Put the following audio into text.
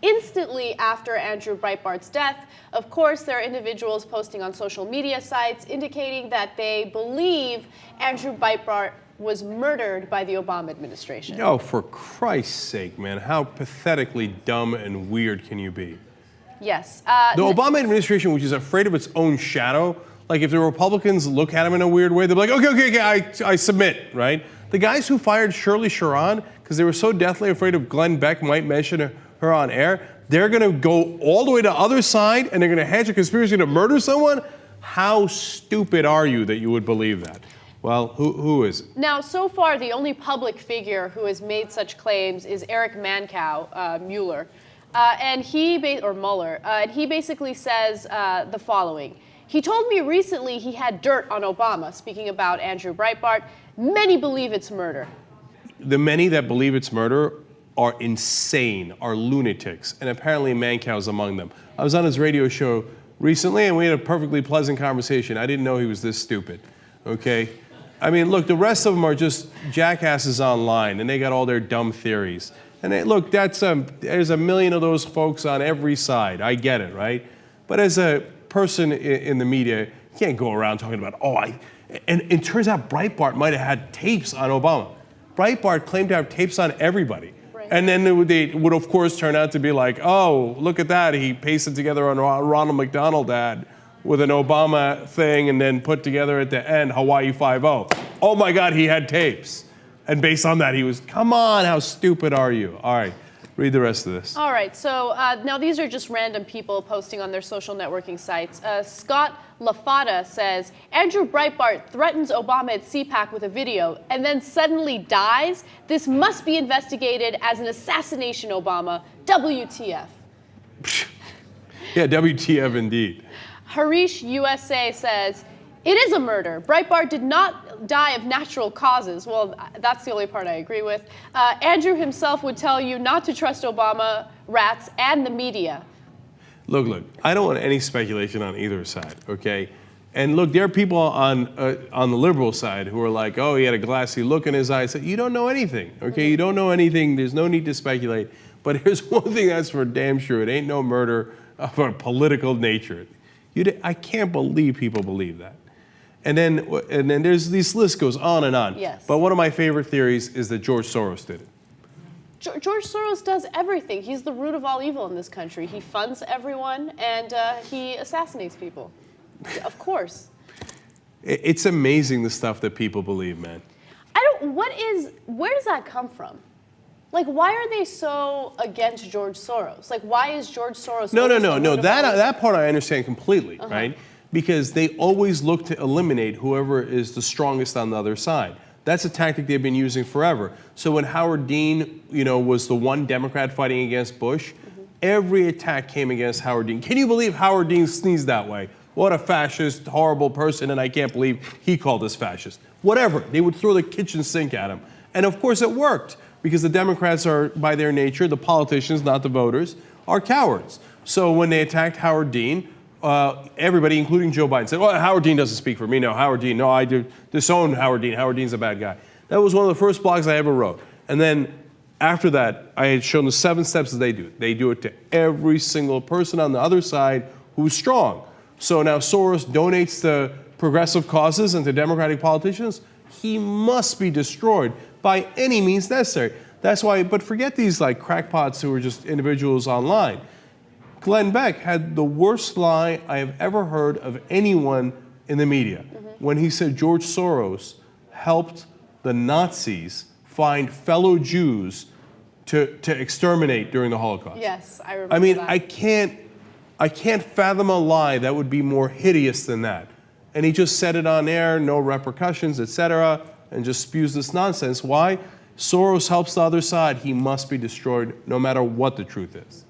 Instantly after Andrew Breitbart's death, of course, there are individuals posting on social media sites indicating that they believe Andrew Breitbart was murdered by the Obama administration. Oh, for Christ's sake, man, how pathetically dumb and weird can you be? Yes. The Obama administration, which is afraid of its own shadow, like if the Republicans look at him in a weird way, they're like, okay, I submit, right? The guys who fired Shirley Sharon, because they were so deathly afraid of Glenn Beck might mention her on air, they're going to go all the way to the other side and they're going to hatch a conspiracy to murder someone? How stupid are you that you would believe that? Well, who is it? Now, so far, the only public figure who has made such claims is Eric Mueller, and he basically says the following. He told me recently he had dirt on Obama, speaking about Andrew Breitbart. Many believe it's murder. The many that believe it's murder are insane, are lunatics, and apparently Mancow's among them. I was on his radio show recently, and we had a perfectly pleasant conversation. I didn't know he was this stupid, okay? I mean, look, the rest of them are just jackasses online, and they got all their dumb theories. And look, there's a million of those folks on every side. I get it, right? But as a person in the media, you can't go around talking about, and it turns out Breitbart might have had tapes on Obama. Breitbart claimed to have tapes on everybody. Right. And then they would, of course, turn out to be like, oh, look at that. He pasted together a Ronald McDonald ad with an Obama thing and then put together at the end, Hawaii 5-0. Oh, my God, he had tapes. And based on that, he was, come on, how stupid are you? All right, read the rest of this. All right, so now these are just random people posting on their social networking sites. Scott LaFata says, Andrew Breitbart threatens Obama at CPAC with a video and then suddenly dies. This must be investigated as an assassination, Obama. WTF. Yeah, WTF indeed. Harish USA says, it is a murder. Breitbart did not die of natural causes. Well, that's the only part I agree with. Andrew himself would tell you not to trust Obama, rats, and the media. Look, I don't want any speculation on either side, okay? And look, there are people on the liberal side who are like, oh, he had a glassy look in his eyes. You don't know anything, okay? You don't know anything. There's no need to speculate. But here's one thing that's for damn sure. It ain't no murder of a political nature. I can't believe people believe that. And then there's this list goes on and on. Yes. But one of my favorite theories is that George Soros did it. George Soros does everything. He's the root of all evil in this country. He funds everyone and he assassinates people. Of course. It's amazing the stuff that people believe, man. Where does that come from? Like, why are they so against George Soros? Like, why is George Soros? No. That part I understand completely, right? Because they always look to eliminate whoever is the strongest on the other side. That's a tactic they've been using forever. So when Howard Dean, was the one Democrat fighting against Bush, every attack came against Howard Dean. Can you believe Howard Dean sneezed that way? What a fascist, horrible person, and I can't believe he called us fascist. Whatever, they would throw the kitchen sink at him. And of course it worked, because the Democrats are, by their nature, the politicians, not the voters, are cowards. So when they attacked Howard Dean, everybody, including Joe Biden, said, well, Howard Dean doesn't speak for me. No, Howard Dean, no, I do disown Howard Dean. Howard Dean's a bad guy. That was one of the first blogs I ever wrote. And then after that, I had shown the 7 steps that they do. They do it to every single person on the other side who's strong. So now Soros donates to progressive causes and to Democratic politicians. He must be destroyed by any means necessary. That's why, but forget these like crackpots who are just individuals online. Glenn Beck had the worst lie I have ever heard of anyone in the media when he said George Soros helped the Nazis find fellow Jews to exterminate during the Holocaust. Yes, I remember. I mean, that. I can't fathom a lie that would be more hideous than that. And he just said it on air, no repercussions, etc., and just spews this nonsense. Why? Soros helps the other side. He must be destroyed no matter what the truth is.